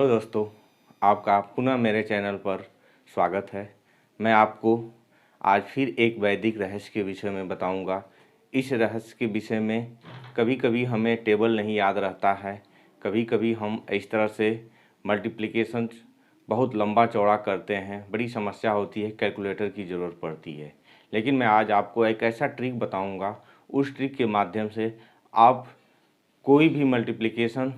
Hello दोस्तों, आपका पुनः मेरे चैनल पर स्वागत है। मैं आपको आज फिर एक वैदिक रहस्य के विषय में बताऊंगा। इस रहस्य के विषय में कभी कभी हमें टेबल नहीं याद रहता है, कभी कभी हम इस तरह से मल्टीप्लिकेशन बहुत लंबा चौड़ा करते हैं, बड़ी समस्या होती है, कैलकुलेटर की ज़रूरत पड़ती है। लेकिन मैं आज आपको एक ऐसा ट्रिक बताऊँगा, उस ट्रिक के माध्यम से आप कोई भी multiplication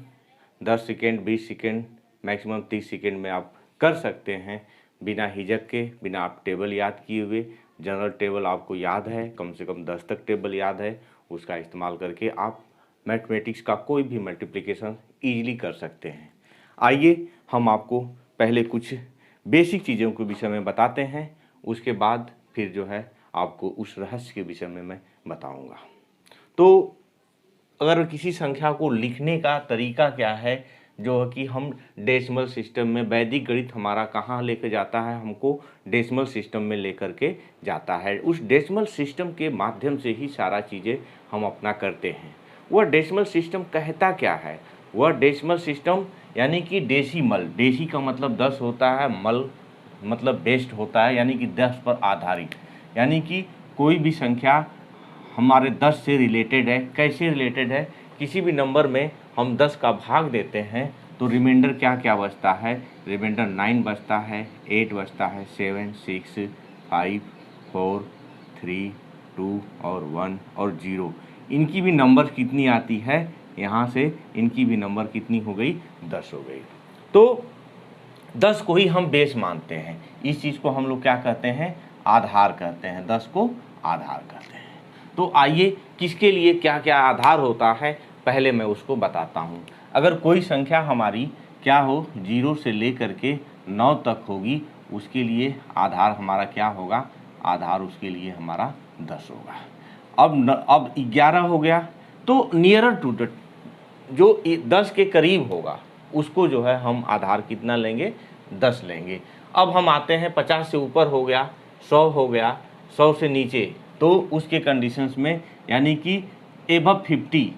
10 second, 20 second, maximum 30 second में आप कर सकते हैं, बिना हिचक के, बिना आप टेबल याद किए हुए। जनरल टेबल आपको याद है, कम से कम 10 तक टेबल याद है, उसका इस्तेमाल करके आप मैथमेटिक्स का कोई भी मल्टीप्लिकेशन ईजिली कर सकते हैं। आइए हम आपको पहले कुछ बेसिक चीज़ों के विषय में बताते हैं, उसके बाद फिर जो है आपको उस रहस्य के विषय में मैं बताऊँगा। तो अगर किसी संख्या को लिखने का तरीका क्या है, जो कि हम डेसिमल सिस्टम में, वैदिक गणित हमारा कहाँ लेकर जाता है, हमको डेसिमल सिस्टम में लेकर के जाता है। उस डेसिमल सिस्टम के माध्यम से ही सारा चीज़ें हम अपना करते हैं। वह डेसिमल सिस्टम कहता क्या है? वह डेसिमल सिस्टम यानी कि डेसिमल, डेसी का मतलब 10 होता है, मल मतलब बेस्ड होता है, यानी कि 10 पर आधारित, यानी कि कोई भी संख्या हमारे 10 से रिलेटेड है। कैसे रिलेटेड है? किसी भी नंबर में हम 10 का भाग देते हैं तो रिमाइंडर क्या क्या बचता है? रिमाइंडर 9 बचता है, 8 बचता है, 7, 6, 5, 4, 3, 2 और 1 और 0। इनकी भी नंबर कितनी आती है? यहाँ से इनकी भी नंबर कितनी हो गई? 10 हो गई। तो 10 को ही हम बेस मानते हैं। इस चीज़ को हम लोग क्या कहते हैं? आधार कहते हैं। 10 को आधार कहते हैं। तो आइए किसके लिए क्या क्या आधार होता है, पहले मैं उसको बताता हूँ। अगर कोई संख्या हमारी क्या हो, 0 से लेकर के 9 तक होगी, उसके लिए आधार हमारा क्या होगा? आधार उसके लिए हमारा 10 होगा। अब 11 हो गया, तो नियरर टू द, जो 10 के करीब होगा, उसको जो है हम आधार कितना लेंगे? 10 लेंगे। अब हम आते हैं 50 से ऊपर हो गया, 100 हो गया, 100 से नीचे, तो उसके कंडीशंस में यानी कि एबव 50,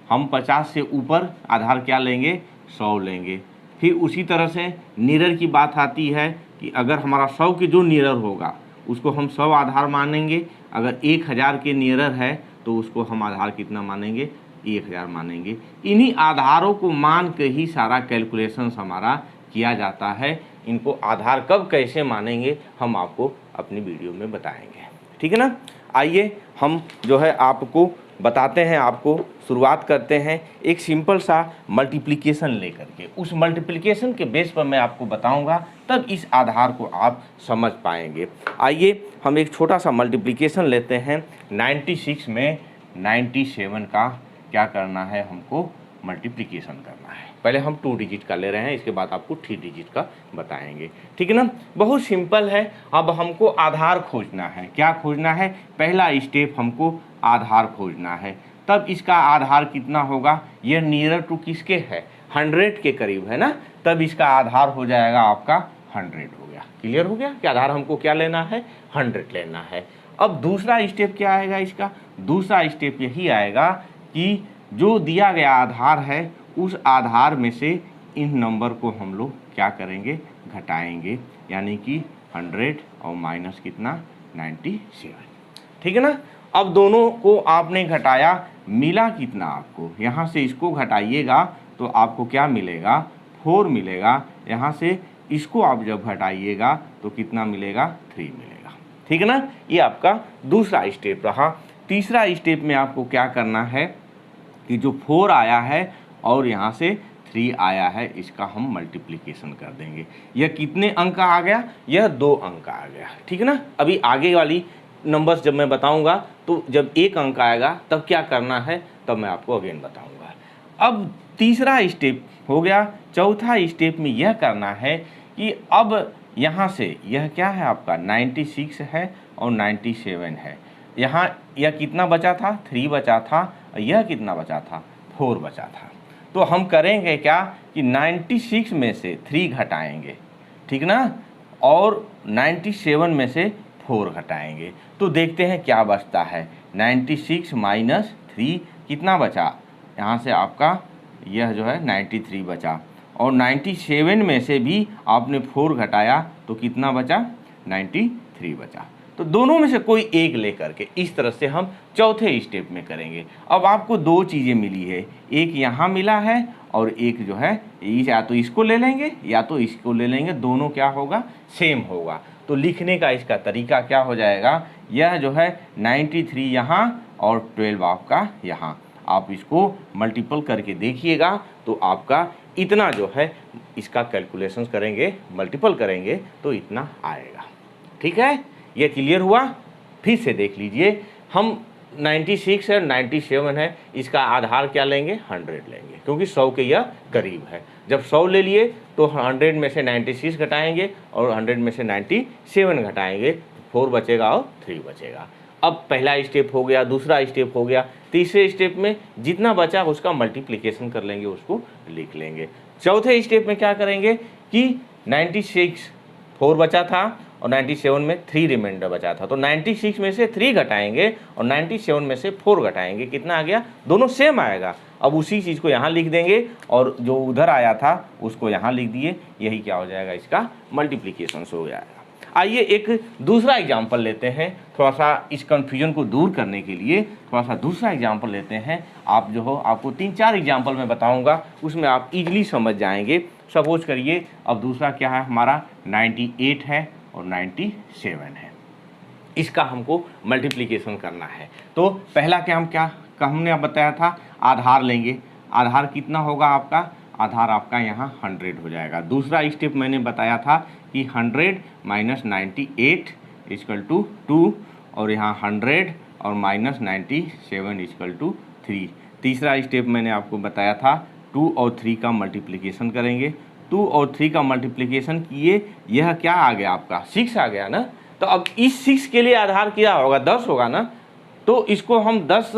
हम 50 से ऊपर आधार क्या लेंगे? 100 लेंगे। फिर उसी तरह से नियरर की बात आती है कि अगर हमारा 100 के जो नियरर होगा उसको हम 100 आधार मानेंगे। अगर 1000 के नियरर है तो उसको हम आधार कितना मानेंगे? 1000 मानेंगे। इन्हीं आधारों को मान के ही सारा कैलकुलेशंस हमारा किया जाता है। इनको आधार कब कैसे मानेंगे हम आपको अपनी वीडियो में बताएंगे, ठीक है ना। आइए हम जो है आपको बताते हैं, आपको शुरुआत करते हैं एक सिंपल सा मल्टीप्लिकेशन लेकर के। उस मल्टीप्लिकेशन के बेस पर मैं आपको बताऊंगा, तब इस आधार को आप समझ पाएंगे। आइए हम एक छोटा सा मल्टीप्लिकेशन लेते हैं। 96 में 97 का क्या करना है? हमको मल्टीप्लिकेशन करना है। पहले हम 2 डिजिट का ले रहे हैं, इसके बाद आपको 3 डिजिट का बताएंगे, ठीक है ना। बहुत सिंपल है। अब हमको आधार खोजना है। क्या खोजना है? पहला स्टेप हमको आधार खोजना है। तब इसका आधार कितना होगा? यह नियरर टू किसके है? 100 के करीब है ना, तब इसका आधार हो जाएगा आपका 100 हो गया। क्लियर हो गया कि आधार हमको क्या लेना है? 100 लेना है। अब दूसरा स्टेप क्या आएगा इसका? दूसरा स्टेप यही आएगा कि जो दिया गया आधार है, उस आधार में से इन नंबर को हम लोग क्या करेंगे? घटाएंगे, यानी कि 100 और माइनस कितना? 97, ठीक है ना। अब दोनों को आपने घटाया, मिला कितना आपको? यहाँ से इसको घटाइएगा तो आपको क्या मिलेगा? 4 मिलेगा। यहाँ से इसको आप जब घटाइएगा तो कितना मिलेगा? 3 मिलेगा, ठीक है ना। ये आपका दूसरा स्टेप रहा। तीसरा स्टेप में आपको क्या करना है कि जो 4 आया है और यहाँ से 3 आया है, इसका हम मल्टीप्लिकेशन कर देंगे। यह कितने अंक का आ गया? यह 2 अंक का आ गया, ठीक है ना। अभी आगे वाली नंबर्स जब मैं बताऊंगा तो जब 1 अंक आएगा तब क्या करना है, तब मैं आपको अगेन बताऊंगा। अब तीसरा स्टेप हो गया। चौथा स्टेप में यह करना है कि अब यहाँ से यह क्या है आपका? 96 है और 97 है। यहाँ यह कितना बचा था? 3 बचा था। यह कितना बचा था? 4 बचा था। तो हम करेंगे क्या कि 96 में से 3 घटाएंगे, ठीक ना, और 97 में से 4 घटाएंगे। तो देखते हैं क्या बचता है। 96 माइनस 3 कितना बचा? यहाँ से आपका यह जो है 93 बचा, और 97 में से भी आपने 4 घटाया तो कितना बचा, 93 बचा। तो दोनों में से कोई एक लेकर के इस तरह से हम चौथे स्टेप में करेंगे। अब आपको दो चीज़ें मिली है, एक यहाँ मिला है और एक जो है या तो इसको ले लेंगे या तो इसको ले लेंगे, दोनों क्या होगा, सेम होगा। तो लिखने का इसका तरीका क्या हो जाएगा, यह जो है 93 यहाँ और 12 आपका यहाँ, आप इसको मल्टीपल करके देखिएगा तो आपका इतना जो है इसका कैलकुलेशंस करेंगे, मल्टीपल करेंगे तो इतना आएगा। ठीक है, ये क्लियर हुआ। फिर से देख लीजिए, हम 96 है 97 है, इसका आधार क्या लेंगे, 100 लेंगे, क्योंकि 100 के यह करीब है। जब 100 ले लिए तो 100 में से 96 घटाएंगे और 100 में से 97 घटाएंगे, 4 बचेगा और 3 बचेगा। अब पहला स्टेप हो गया, दूसरा स्टेप हो गया, तीसरे स्टेप में जितना बचा उसका मल्टीप्लिकेशन कर लेंगे, उसको लिख लेंगे। चौथे स्टेप में क्या करेंगे कि 96 4 बचा था और 97 में 3 रिमाइंडर बचा था, तो 96 में से 3 घटाएंगे और 97 में से 4 घटाएंगे, कितना आ गया, दोनों सेम आएगा। अब उसी चीज़ को यहाँ लिख देंगे और जो उधर आया था उसको यहाँ लिख दिए, यही क्या हो जाएगा, इसका मल्टीप्लिकेशन हो जाएगा। आइए एक दूसरा एग्जाम्पल लेते हैं, थोड़ा सा इस कन्फ्यूजन को दूर करने के लिए थोड़ा सा दूसरा एग्जाम्पल लेते हैं। आप जो हो, आपको 3-4 एग्जाम्पल मैं बताऊंगा, उसमें आप इजीली समझ जाएंगे। सपोज करिए अब दूसरा क्या है हमारा, 98 है और 97 है, इसका हमको मल्टीप्लिकेशन करना है। तो पहला क्या हमने बताया था, आधार लेंगे। आधार कितना होगा आपका, आधार आपका यहाँ 100 हो जाएगा। दूसरा स्टेप मैंने बताया था कि 100 माइनस 98 इक्वल टू 2 और यहाँ 100 और माइनस 97 इक्वल टू 3। तीसरा स्टेप मैंने आपको बताया था 2 और 3 का मल्टीप्लिकेशन करेंगे। 2 और 3 का मल्टीप्लिकेशन किए, यह क्या आ गया आपका, 6 आ गया ना। तो अब इस 6 के लिए आधार क्या होगा, 10 होगा ना। तो इसको हम 10,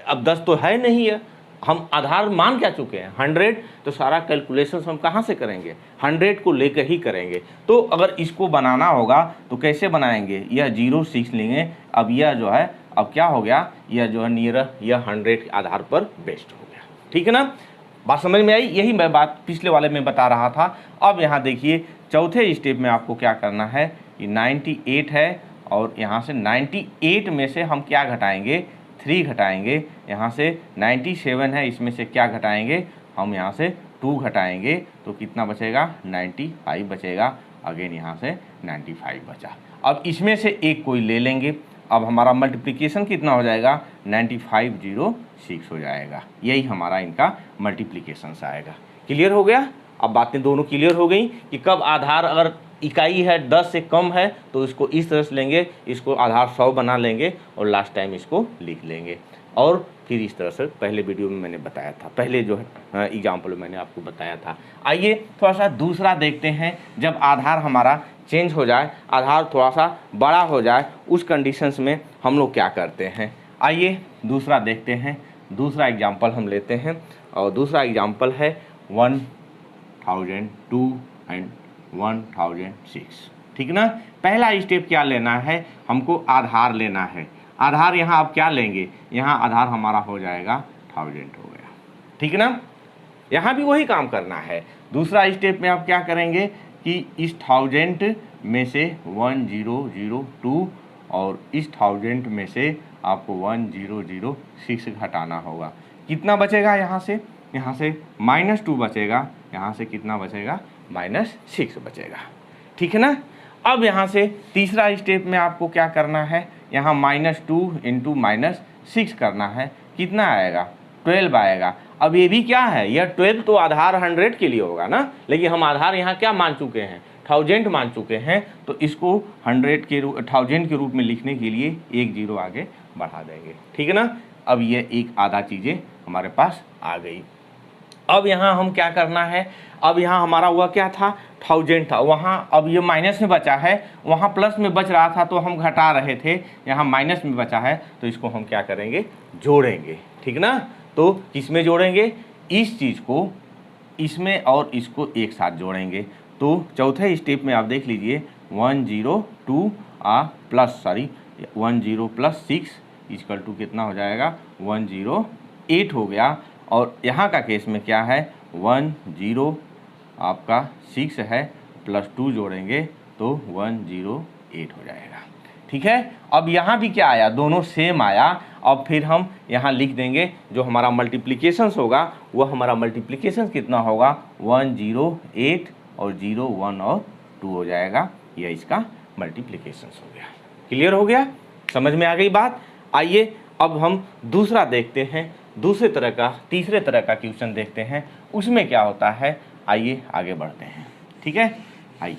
अब 10 तो है नहीं है, हम आधार मान क्या चुके हैं, 100। तो सारा कैलकुलेशन हम कहाँ से करेंगे, 100 को लेकर ही करेंगे। तो अगर इसको बनाना होगा तो कैसे बनाएंगे, यह 0-6 लेंगे। अब यह जो है, अब क्या हो गया, यह जो है नियर, यह 100 के आधार पर बेस्ड हो गया। ठीक है ना, बात समझ में आई। यही मैं बात पिछले वाले में बता रहा था। अब यहाँ देखिए चौथे स्टेप में आपको क्या करना है, ये 98 है और यहाँ से 98 में से हम क्या घटाएंगे, 3 घटाएंगे। यहाँ से 97 है, इसमें से क्या घटाएंगे, हम यहाँ से 2 घटाएंगे तो कितना बचेगा, 95 बचेगा। अगेन यहाँ से 95 बचा। अब इसमें से एक कोई ले लेंगे। अब हमारा मल्टीप्लिकेशन कितना हो जाएगा, 9506 हो जाएगा। यही हमारा इनका मल्टीप्लिकेशन आएगा। क्लियर हो गया। अब बातें दोनों क्लियर हो गई कि कब आधार अगर इकाई है 10 से कम है तो इसको इस तरह से लेंगे, इसको आधार 100 बना लेंगे और लास्ट टाइम इसको लिख लेंगे। और फिर इस तरह से पहले वीडियो में मैंने बताया था, पहले जो है एग्जाम्पल मैंने आपको बताया था। आइए थोड़ा सा दूसरा देखते हैं, जब आधार हमारा चेंज हो जाए, आधार थोड़ा सा बड़ा हो जाए, उस कंडीशंस में हम लोग क्या करते हैं। आइए दूसरा देखते हैं, दूसरा एग्जाम्पल हम लेते हैं और दूसरा एग्जाम्पल है 1002 एंड 1006। ठीक ना। पहला स्टेप क्या लेना है, हमको आधार लेना है। आधार यहाँ आप क्या लेंगे, यहाँ आधार हमारा हो जाएगा 1000 हो गया। ठीक ना, यहाँ भी वही काम करना है। दूसरा स्टेप में आप क्या करेंगे कि इस 1000 में से 1002 और इस 1000 में से आपको 1006 घटाना होगा। कितना बचेगा, यहाँ से -2 बचेगा, यहाँ से कितना बचेगा, -6 बचेगा। ठीक है ना। अब यहाँ से तीसरा स्टेप में आपको क्या करना है, यहाँ -2 इंटू -6 करना है। कितना आएगा, 12 आएगा। अब ये भी क्या है, यह 12 तो आधार 100 के लिए होगा ना, लेकिन हम आधार यहाँ क्या मान चुके हैं, 1000 मान चुके हैं। तो इसको 1000 के रूप में लिखने के लिए एक 0 आगे बढ़ा देंगे। ठीक है ना। अब ये एक आधा चीज़ें हमारे पास आ गई। अब यहाँ हम क्या करना है, अब यहाँ हमारा हुआ क्या था, 1000 था, वहाँ अब ये माइनस में बचा है, वहाँ प्लस में बच रहा था तो हम घटा रहे थे, यहाँ माइनस में बचा है तो इसको हम क्या करेंगे, जोड़ेंगे। ठीक ना। तो किस में जोड़ेंगे, इस चीज़ को इसमें और इसको एक साथ जोड़ेंगे। तो चौथे स्टेप में आप देख लीजिए 102 10 + 6 इक्वल टू कितना हो जाएगा, 108 हो गया। और यहाँ का केस में क्या है, 102 आपका 6 है, +2 जोड़ेंगे तो 108 हो जाएगा। ठीक है, अब यहाँ भी क्या आया, दोनों सेम आया। अब फिर हम यहाँ लिख देंगे जो हमारा मल्टीप्लिकेशंस होगा वो हमारा मल्टीप्लिकेशंस कितना होगा, 108 और 0 1 और 2 हो जाएगा। यह इसका मल्टीप्लिकेशंस हो गया। क्लियर हो गया, समझ में आ गई बात। आइए अब हम दूसरा देखते हैं, दूसरे तरह का, तीसरे तरह का क्वेश्चन देखते हैं, उसमें क्या होता है। आइए आगे बढ़ते हैं। ठीक है, आइए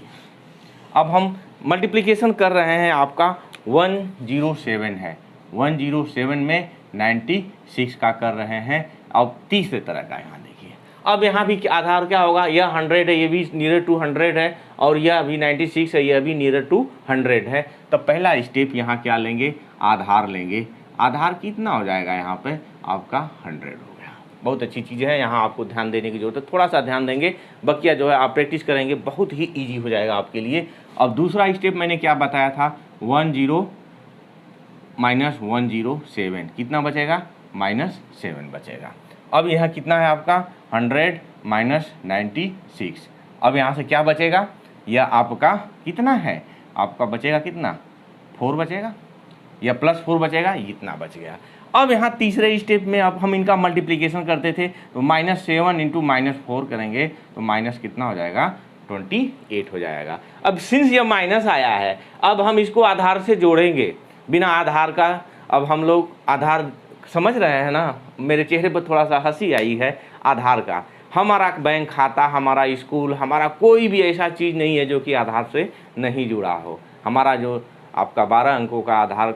अब हम मल्टीप्लिकेशन कर रहे हैं, आपका 107 है, 107 में 96 का कर रहे हैं। अब तीसरे तरह का यहाँ देखिए, अब यहाँ भी आधार क्या होगा, यह 100 है, ये भी नियर टू 100 है, और यह अभी 96 है, यह भी नियर टू 100 है। तो पहला स्टेप यहाँ क्या लेंगे, आधार लेंगे। आधार कितना हो जाएगा यहाँ पे आपका 100 हो गया। बहुत अच्छी चीज़ है, यहाँ आपको ध्यान देने की जरूरत है, थोड़ा सा ध्यान देंगे, बकिया जो है आप प्रैक्टिस करेंगे बहुत ही ईजी हो जाएगा आपके लिए। अब दूसरा स्टेप मैंने क्या बताया था, 10 माइनस 107 कितना बचेगा, -7 बचेगा। अब यह कितना है आपका 100 माइनस 96। अब यहाँ से क्या बचेगा, यह आपका कितना है, आपका बचेगा कितना, 4 बचेगा, या +4 बचेगा, इतना बच गया। अब यहाँ तीसरे स्टेप में अब हम इनका मल्टीप्लिकेशन करते थे, तो -7 इंटू -4 करेंगे तो माइनस कितना हो जाएगा, 28 हो जाएगा। अब सिंस यह माइनस आया है, अब हम इसको आधार से जोड़ेंगे, बिना आधार का। अब हम लोग आधार समझ रहे हैं ना, मेरे चेहरे पर थोड़ा सा हंसी आई है। आधार का हमारा बैंक खाता, हमारा स्कूल, हमारा कोई भी ऐसा चीज़ नहीं है जो कि आधार से नहीं जुड़ा हो। हमारा जो आपका 12 अंकों का आधार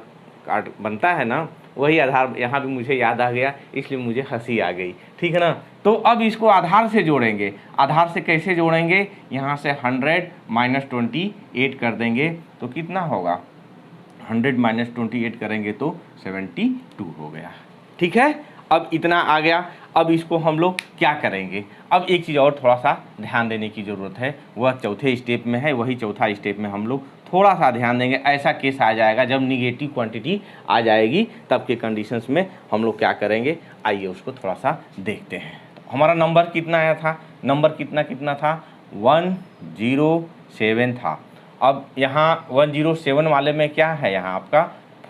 कार्ड बनता है ना, वही आधार यहाँ भी मुझे याद आ गया, इसलिए मुझे हंसी आ गई। ठीक है ना, तो अब इसको आधार से जोड़ेंगे। आधार से कैसे जोड़ेंगे, यहाँ से 100 माइनस 28 कर देंगे तो कितना होगा, 100 माइनस 28 करेंगे तो 72 हो गया। ठीक है, अब इतना आ गया। अब इसको हम लोग क्या करेंगे, अब एक चीज़ और थोड़ा सा ध्यान देने की ज़रूरत है, वह चौथे स्टेप में है। वही चौथा स्टेप में हम लोग थोड़ा सा ध्यान देंगे। ऐसा केस आ जाएगा जब निगेटिव क्वांटिटी आ जाएगी, तब के कंडीशंस में हम लोग क्या करेंगे, आइए उसको थोड़ा सा देखते हैं। तो हमारा नंबर कितना आया था, नंबर कितना था, 107 था। अब यहाँ 107 वाले में क्या है, यहाँ आपका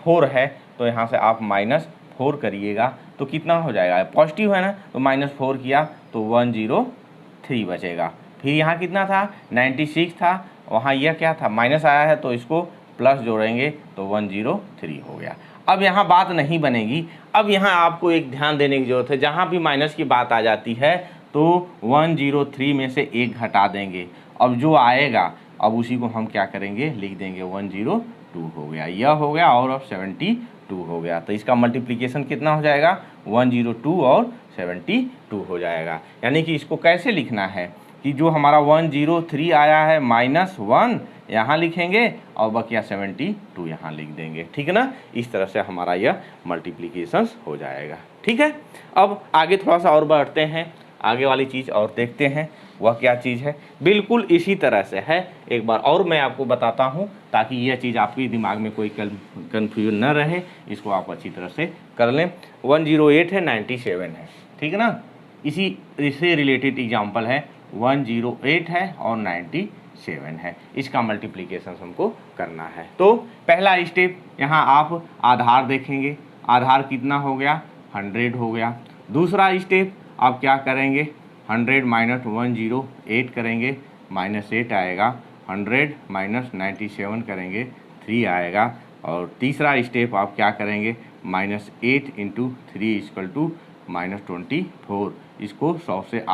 4 है, तो यहाँ से आप -4 करिएगा तो कितना हो जाएगा, पॉजिटिव है ना, तो -4 किया तो 103 बचेगा। फिर यहाँ कितना था, 96 था, वहाँ यह क्या था, माइनस आया है, तो इसको प्लस जोड़ेंगे तो 103 हो गया। अब यहाँ बात नहीं बनेगी। अब यहाँ आपको एक ध्यान देने की ज़रूरत है, जहाँ भी माइनस की बात आ जाती है तो 103 में से 1 घटा देंगे। अब जो आएगा अब उसी को हम क्या करेंगे, लिख देंगे 102 हो गया, यह हो गया, और अब 72 हो गया। तो इसका मल्टीप्लिकेशन कितना हो जाएगा, 102 और 72 हो जाएगा। यानी कि इसको कैसे लिखना है कि जो हमारा 103 आया है -1 यहाँ लिखेंगे और बकिया 72 यहाँ लिख देंगे। ठीक है ना, इस तरह से हमारा यह मल्टीप्लिकेशंस हो जाएगा। ठीक है, अब आगे थोड़ा सा और बढ़ते हैं, आगे वाली चीज़ और देखते हैं, वह क्या चीज़ है। बिल्कुल इसी तरह से है, एक बार और मैं आपको बताता हूँ ताकि यह चीज़ आपके दिमाग में कोई कन्फ्यूजन न रहे, इसको आप अच्छी तरह से कर लें। 108 है, 97 है, ठीक है ना, इससे रिलेटेड एग्जाम्पल है, 108 है और 97 है, इसका मल्टीप्लिकेशन हमको करना है। तो पहला स्टेप यहाँ आप आधार देखेंगे, आधार कितना हो गया, 100 हो गया। दूसरा स्टेप आप क्या करेंगे, 100 माइनस 108 करेंगे, -8 आएगा, 100 माइनस 97 करेंगे, 3 आएगा। और तीसरा स्टेप आप क्या करेंगे, -8 इंटू 3 इक्वल टू -24। इसको 100 से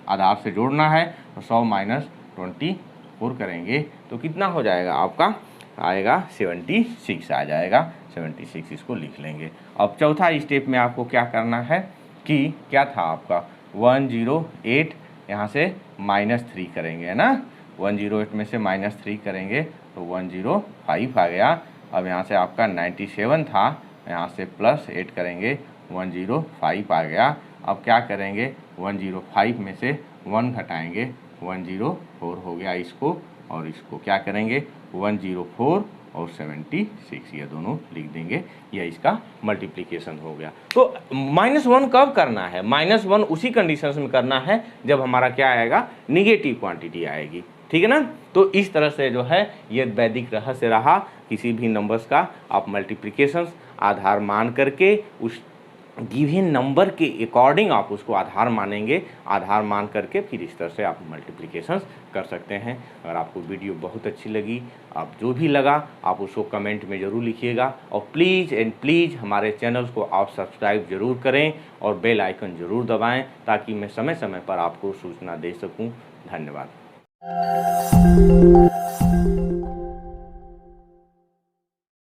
आधार से जोड़ना है, तो 100 माइनस 24 करेंगे तो कितना हो जाएगा, आपका आएगा 76 आ जाएगा, 76 इसको लिख लेंगे। अब चौथा स्टेप में आपको क्या करना है कि क्या था आपका 108 यहाँ से -3 करेंगे, है ना, 108 में से -3 करेंगे तो 105 आ गया। अब यहाँ से आपका 97 था, यहाँ से +8 करेंगे, 105 आ गया। अब क्या करेंगे, 105 में से 1 घटाएंगे, 104 हो गया इसको, और इसको क्या करेंगे, 104 और 76, ये दोनों लिख देंगे, यह इसका मल्टीप्लिकेशन हो गया। तो -1 कब करना है? -1 उसी कंडीशन में करना है जब हमारा क्या आएगा, निगेटिव क्वांटिटी आएगी, ठीक है ना। तो इस तरह से जो है ये वैदिक रहस्य रहा। किसी भी नंबर्स का आप मल्टीप्लिकेशंस आधार मान करके उस गिवन नंबर के अकॉर्डिंग आप उसको आधार मानेंगे, आधार मान करके फिर इस तरह से आप मल्टीप्लिकेशंस कर सकते हैं। अगर आपको वीडियो बहुत अच्छी लगी, आप जो भी लगा आप उसको कमेंट में ज़रूर लिखिएगा, और प्लीज़ एंड प्लीज़ हमारे चैनल को आप सब्सक्राइब ज़रूर करें और बेल आइकन ज़रूर दबाएं, ताकि मैं समय समय पर आपको सूचना दे सकूं। धन्यवाद।